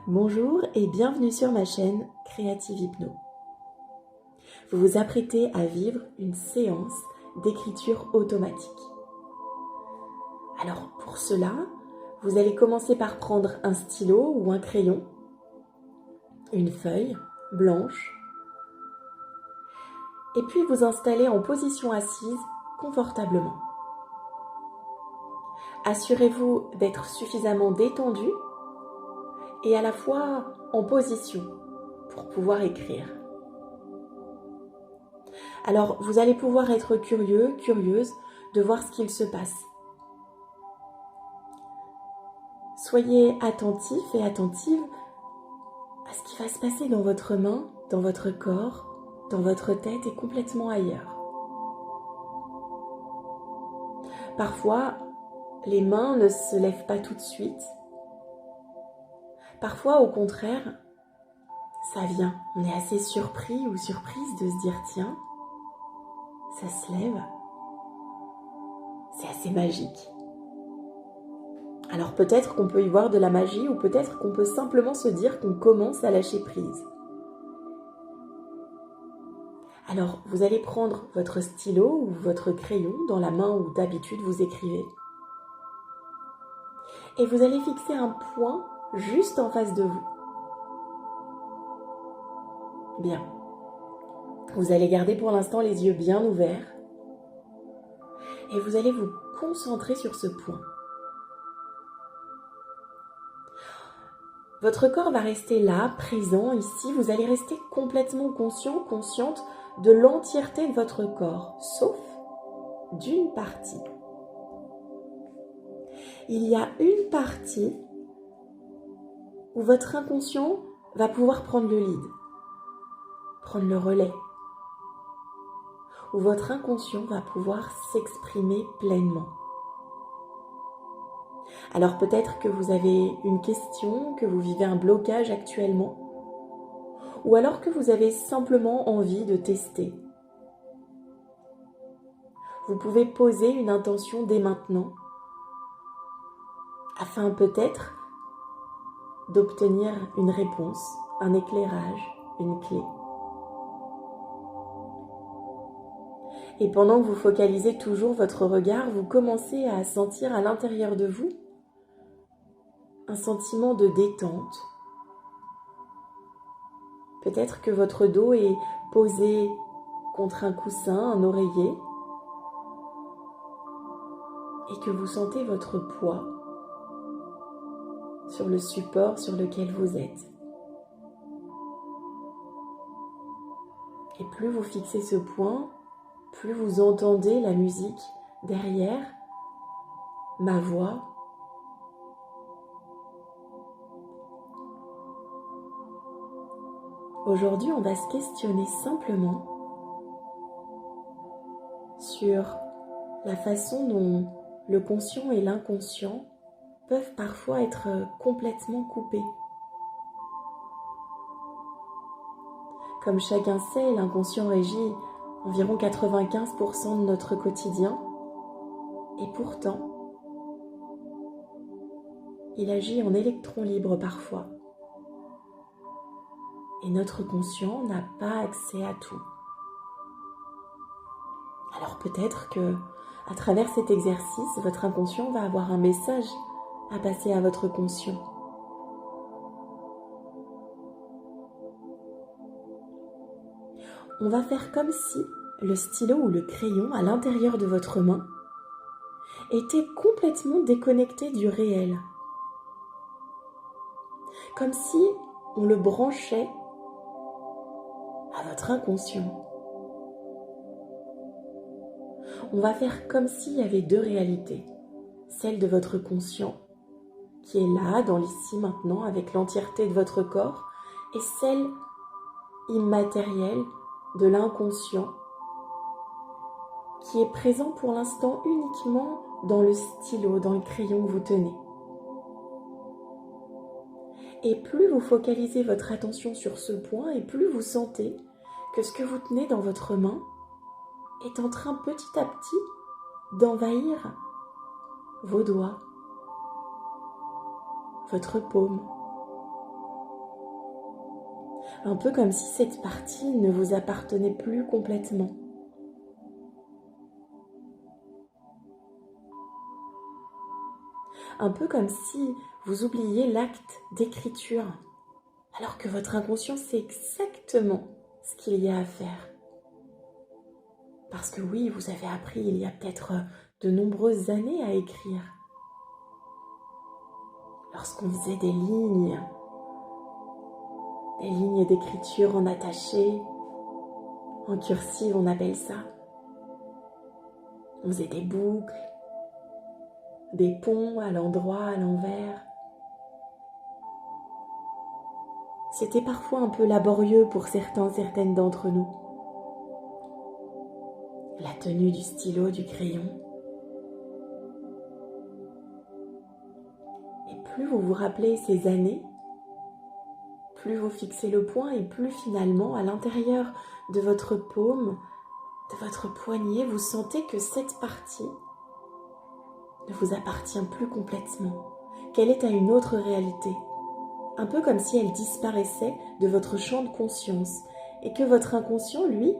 Bonjour et bienvenue sur ma chaîne Créative Hypno. Vous vous apprêtez à vivre une séance d'écriture automatique. Alors pour cela, vous allez commencer par prendre un stylo ou un crayon, une feuille blanche, et puis vous installer en position assise confortablement. Assurez-vous d'être suffisamment détendu et à la fois en position pour pouvoir écrire. Alors, vous allez pouvoir être curieux, curieuse de voir ce qu'il se passe. Soyez attentif et attentive à ce qui va se passer dans votre main, dans votre corps, dans votre tête et complètement ailleurs. Parfois, les mains ne se lèvent pas tout de suite. Parfois, au contraire, ça vient. On est assez surpris ou surprise de se dire « Tiens, ça se lève ». C'est assez magique. Alors peut-être qu'on peut y voir de la magie ou peut-être qu'on peut simplement se dire qu'on commence à lâcher prise. Alors vous allez prendre votre stylo ou votre crayon dans la main où d'habitude vous écrivez. Et vous allez fixer un point juste en face de vous. Bien. Vous allez garder pour l'instant les yeux bien ouverts. Et vous allez vous concentrer sur ce point. Votre corps va rester là, présent, ici. Vous allez rester complètement conscient, consciente de l'entièreté de votre corps, sauf d'une partie. Il y a une partie où votre inconscient va pouvoir prendre le lead, prendre le relais, où votre inconscient va pouvoir s'exprimer pleinement. Alors peut-être que vous avez une question, que vous vivez un blocage actuellement, ou alors que vous avez simplement envie de tester. Vous pouvez poser une intention dès maintenant, afin peut-être d'obtenir une réponse, un éclairage, une clé. Et pendant que vous focalisez toujours votre regard, vous commencez à sentir à l'intérieur de vous un sentiment de détente. Peut-être que votre dos est posé contre un coussin, un oreiller, et que vous sentez votre poids sur le support sur lequel vous êtes. Et plus vous fixez ce point, plus vous entendez la musique derrière, ma voix. Aujourd'hui, on va se questionner simplement sur la façon dont le conscient et l'inconscient peuvent parfois être complètement coupés. Comme chacun sait, l'inconscient régit environ 95% de notre quotidien et pourtant, il agit en électrons libres parfois. Et notre conscient n'a pas accès à tout. Alors peut-être que, à travers cet exercice, votre inconscient va avoir un message à passer à votre conscient. On va faire comme si le stylo ou le crayon à l'intérieur de votre main était complètement déconnecté du réel. Comme si on le branchait à votre inconscient. On va faire comme s'il y avait deux réalités. Celle de votre conscient, qui est là, dans l'ici maintenant, avec l'entièreté de votre corps, et celle immatérielle de l'inconscient, qui est présent pour l'instant uniquement dans le stylo, dans le crayon que vous tenez. Et plus vous focalisez votre attention sur ce point, et plus vous sentez que ce que vous tenez dans votre main est en train petit à petit d'envahir vos doigts, votre paume, Un peu comme si cette partie ne vous appartenait plus complètement. Un peu comme si vous oubliez l'acte d'écriture, alors que votre inconscient sait exactement ce qu'il y a à faire. Parce que oui, vous avez appris il y a peut-être de nombreuses années à écrire. Lorsqu'on faisait des lignes d'écriture en attaché, en cursive on appelle ça. On faisait des boucles, des ponts à l'endroit, à l'envers. C'était parfois un peu laborieux pour certaines d'entre nous. La tenue du stylo, du crayon. Et plus vous vous rappelez ces années, plus vous fixez le point et plus finalement, à l'intérieur de votre paume, de votre poignet, vous sentez que cette partie ne vous appartient plus complètement, qu'elle est à une autre réalité. Un peu comme si elle disparaissait de votre champ de conscience et que votre inconscient, lui,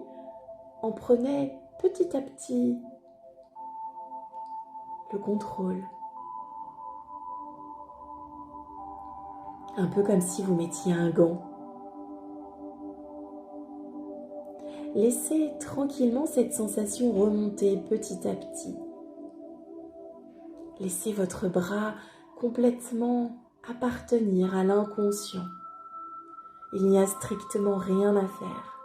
en prenait petit à petit le contrôle. Un peu comme si vous mettiez un gant. Laissez tranquillement cette sensation remonter petit à petit. Laissez votre bras complètement appartenir à l'inconscient. Il n'y a strictement rien à faire.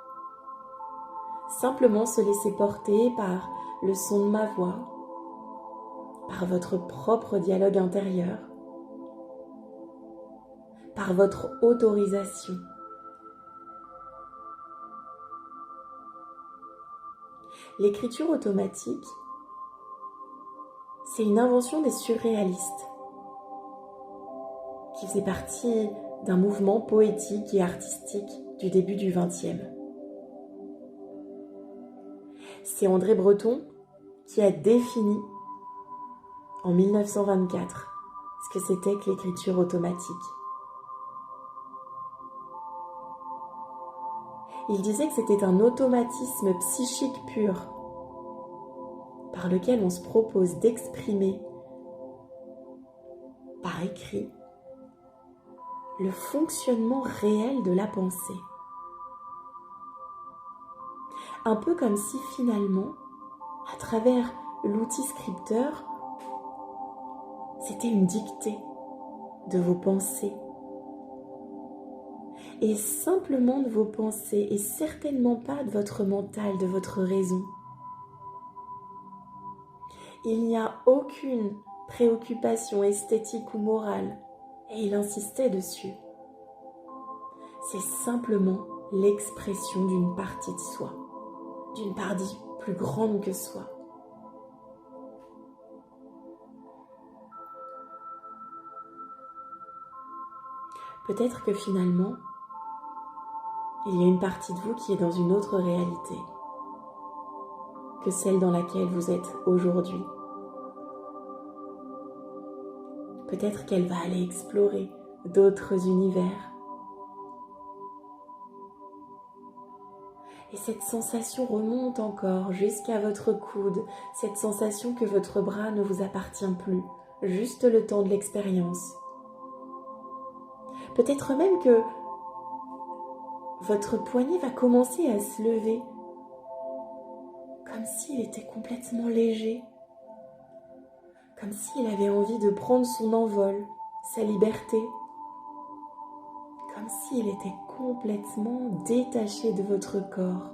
Simplement se laisser porter par le son de ma voix, par votre propre dialogue intérieur, par votre autorisation. L'écriture automatique, c'est une invention des surréalistes qui faisait partie d'un mouvement poétique et artistique du début du XXe. C'est André Breton qui a défini en 1924 ce que c'était que l'écriture automatique. Il disait que c'était un automatisme psychique pur par lequel on se propose d'exprimer par écrit le fonctionnement réel de la pensée. Un peu comme si finalement, à travers l'outil scripteur, c'était une dictée de vos pensées. Et simplement de vos pensées, et certainement pas de votre mental, de votre raison. Il n'y a aucune préoccupation esthétique ou morale, et il insistait dessus. C'est simplement l'expression d'une partie de soi, d'une partie plus grande que soi. Peut-être que finalement, il y a une partie de vous qui est dans une autre réalité que celle dans laquelle vous êtes aujourd'hui. Peut-être qu'elle va aller explorer d'autres univers. Et cette sensation remonte encore jusqu'à votre coude, cette sensation que votre bras ne vous appartient plus, juste le temps de l'expérience. Peut-être même que votre poignet va commencer à se lever, comme s'il était complètement léger, comme s'il avait envie de prendre son envol, sa liberté, comme s'il était complètement détaché de votre corps.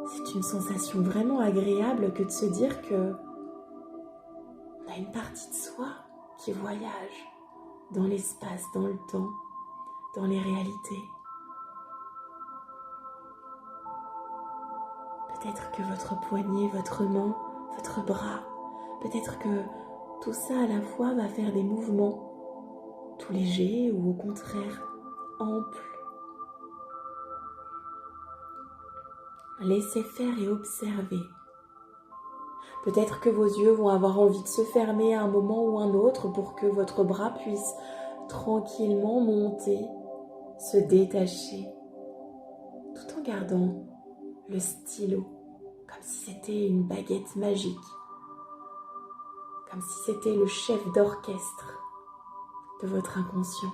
C'est une sensation vraiment agréable que de se dire que on a une partie de soi qui voyage dans l'espace, dans le temps, dans les réalités. Peut-être que votre poignet, votre main, votre bras, peut-être que tout ça à la fois va faire des mouvements tout légers ou au contraire amples. Laissez faire et observez. Peut-être que vos yeux vont avoir envie de se fermer à un moment ou un autre pour que votre bras puisse tranquillement monter, se détacher, tout en gardant le stylo, comme si c'était une baguette magique, comme si c'était le chef d'orchestre de votre inconscient.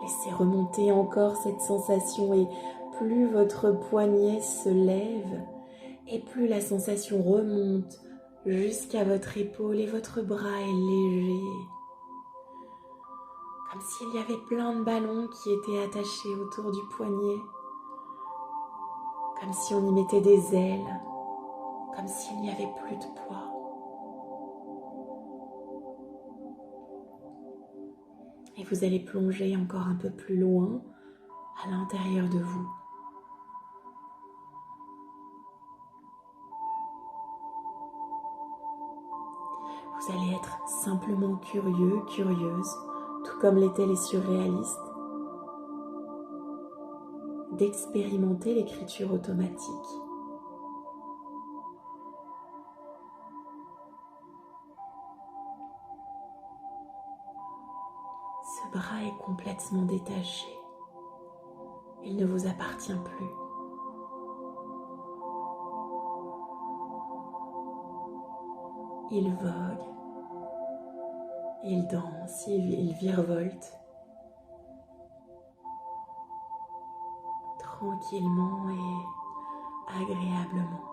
Laissez remonter encore cette sensation et plus votre poignet se lève et plus la sensation remonte jusqu'à votre épaule et votre bras est léger. Comme s'il y avait plein de ballons qui étaient attachés autour du poignet. Comme si on y mettait des ailes. Comme s'il n'y avait plus de poids. Et vous allez plonger encore un peu plus loin à l'intérieur de vous. Vous allez être simplement curieux, curieuse, tout comme l'étaient les surréalistes, d'expérimenter l'écriture automatique. Ce bras est complètement détaché. Il ne vous appartient plus. Il vogue, il danse, il virevolte. Tranquillement et agréablement.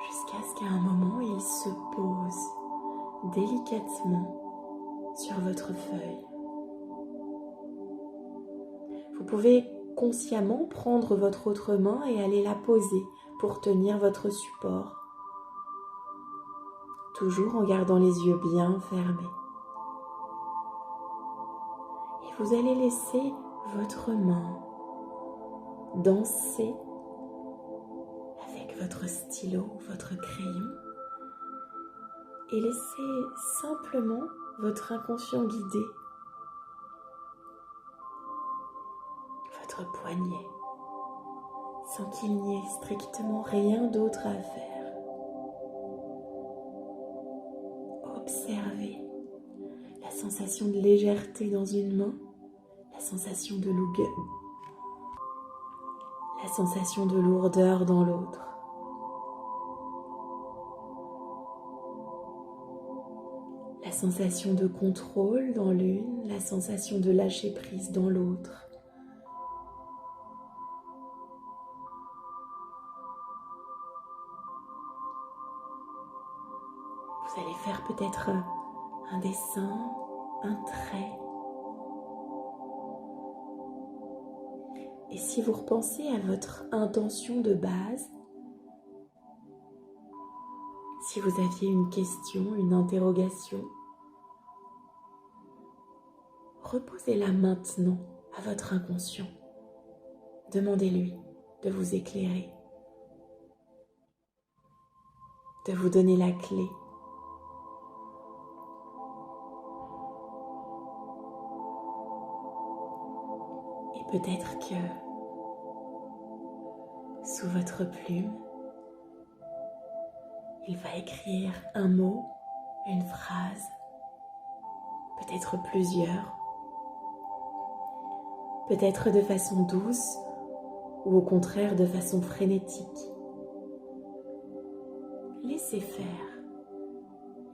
Jusqu'à ce qu'à un moment, il se pose délicatement sur votre feuille. Vous pouvez consciemment prendre votre autre main et aller la poser pour tenir votre support, toujours en gardant les yeux bien fermés. Et vous allez laisser votre main danser avec votre stylo, votre crayon, et laissez simplement votre inconscient guider votre poignet, sans qu'il n'y ait strictement rien d'autre à faire. Observez la sensation de légèreté dans une main, la sensation de lourdeur dans l'autre. La sensation de contrôle dans l'une, la sensation de lâcher prise dans l'autre. Vous allez faire peut-être un dessin, un trait. Et si vous repensez à votre intention de base, si vous aviez une question, une interrogation, reposez-la maintenant à votre inconscient. Demandez-lui de vous éclairer, de vous donner la clé. Et peut-être que sous votre plume, il va écrire un mot, une phrase, peut-être plusieurs, peut-être de façon douce ou au contraire de façon frénétique. Laissez faire.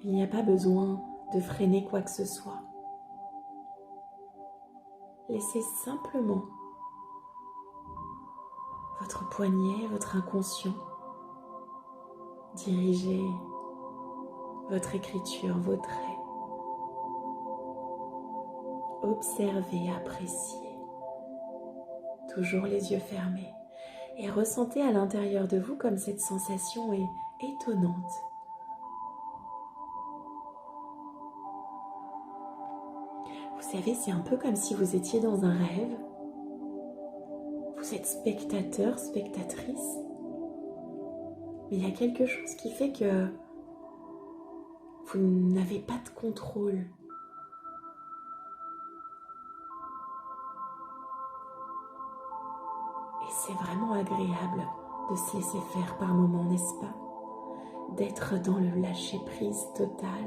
Il n'y a pas besoin de freiner quoi que ce soit. Laissez simplement votre poignet, votre inconscient diriger votre écriture, vos traits. Observez, appréciez, toujours les yeux fermés, et ressentez à l'intérieur de vous comme cette sensation est étonnante. Vous savez, c'est un peu comme si vous étiez dans un rêve. Vous êtes spectateur, spectatrice, mais il y a quelque chose qui fait que vous n'avez pas de contrôle. Et c'est vraiment agréable de se laisser faire par moments, n'est-ce pas? d'être dans le lâcher-prise total.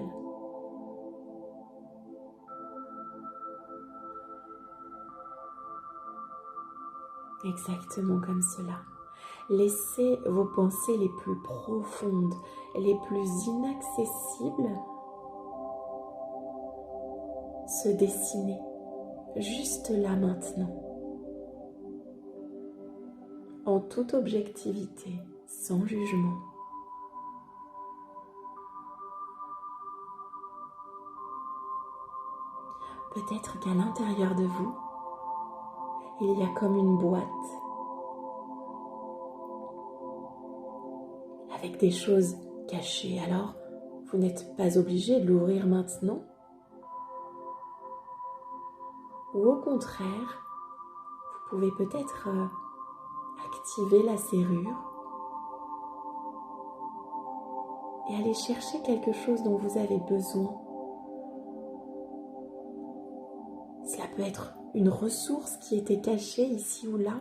Exactement comme cela. Laissez vos pensées les plus profondes, les plus inaccessibles se dessiner juste là maintenant, en toute objectivité, sans jugement. Peut-être qu'à l'intérieur de vous, il y a comme une boîte avec des choses cachées. Alors, vous n'êtes pas obligé de l'ouvrir maintenant. Ou au contraire, vous pouvez peut-être activer la serrure et aller chercher quelque chose dont vous avez besoin. Cela peut être une ressource qui était cachée ici ou là,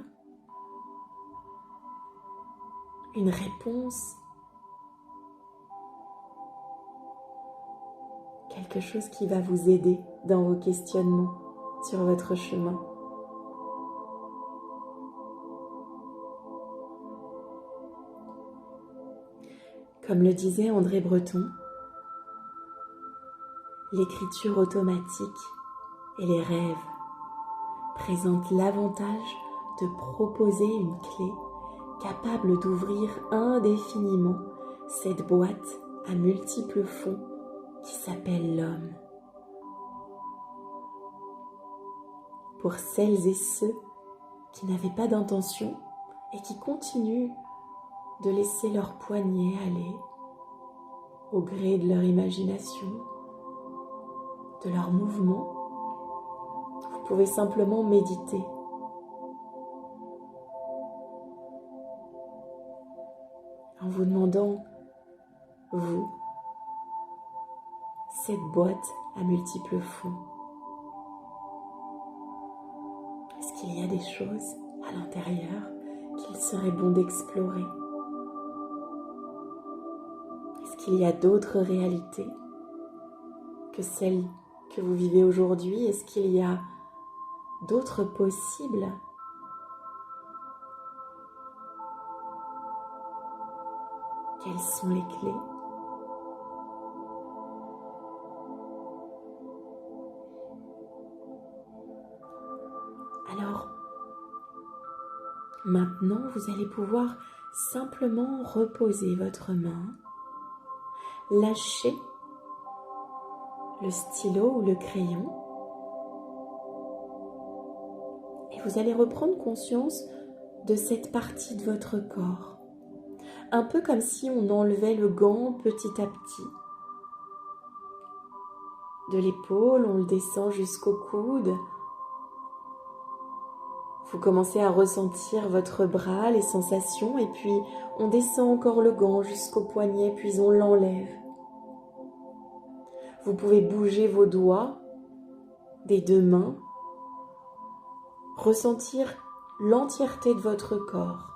une réponse, quelque chose qui va vous aider dans vos questionnements sur votre chemin. Comme le disait André Breton, l'écriture automatique et les rêves présentent l'avantage de proposer une clé capable d'ouvrir indéfiniment cette boîte à multiples fonds qui s'appelle l'homme. Pour celles et ceux qui n'avaient pas d'intention et qui continuent de laisser leur poignet aller au gré de leur imagination, de leurs mouvements, vous pouvez simplement méditer. En vous demandant, vous, cette boîte à multiples fonds, est-ce qu'il y a des choses à l'intérieur qu'il serait bon d'explorer? Est-ce qu'il y a d'autres réalités que celles que vous vivez aujourd'hui? Est-ce qu'il y a d'autres possibles? Quelles sont les clés? Alors, maintenant, vous allez pouvoir simplement reposer votre main, lâcher le stylo ou le crayon et vous allez reprendre conscience de cette partie de votre corps. Un peu comme si on enlevait le gant petit à petit. De l'épaule, on le descend jusqu'au coude. Vous commencez à ressentir votre bras, les sensations, et puis on descend encore le gant jusqu'au poignet, puis on l'enlève. Vous pouvez bouger vos doigts des deux mains, ressentir l'entièreté de votre corps.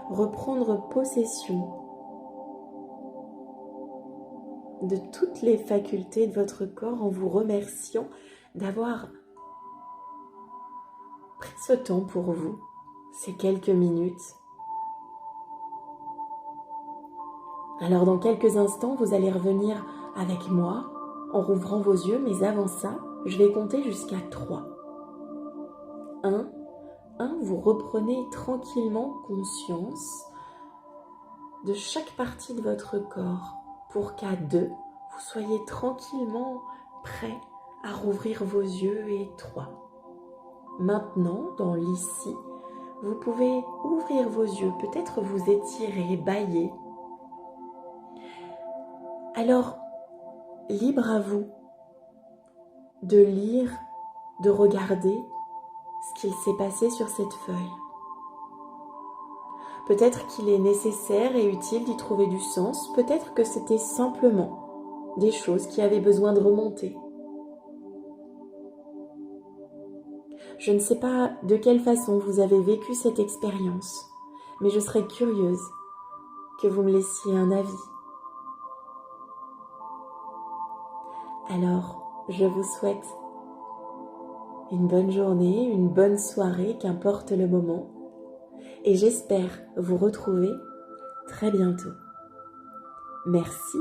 Reprendre possession de toutes les facultés de votre corps en vous remerciant d'avoir pris ce temps pour vous, ces quelques minutes. Alors dans quelques instants, vous allez revenir avec moi en rouvrant vos yeux, mais avant ça, je vais compter jusqu'à 3. 1, vous reprenez tranquillement conscience de chaque partie de votre corps pour qu'à 2, vous soyez tranquillement prêt à rouvrir vos yeux et 3. Maintenant, dans l'ici, vous pouvez ouvrir vos yeux, peut-être vous étirer, bâiller. Alors, libre à vous de lire, de regarder ce qu'il s'est passé sur cette feuille. Peut-être qu'il est nécessaire et utile d'y trouver du sens, peut-être que c'était simplement des choses qui avaient besoin de remonter. Je ne sais pas de quelle façon vous avez vécu cette expérience, mais je serais curieuse que vous me laissiez un avis. Alors, je vous souhaite une bonne journée, une bonne soirée, qu'importe le moment, et j'espère vous retrouver très bientôt. Merci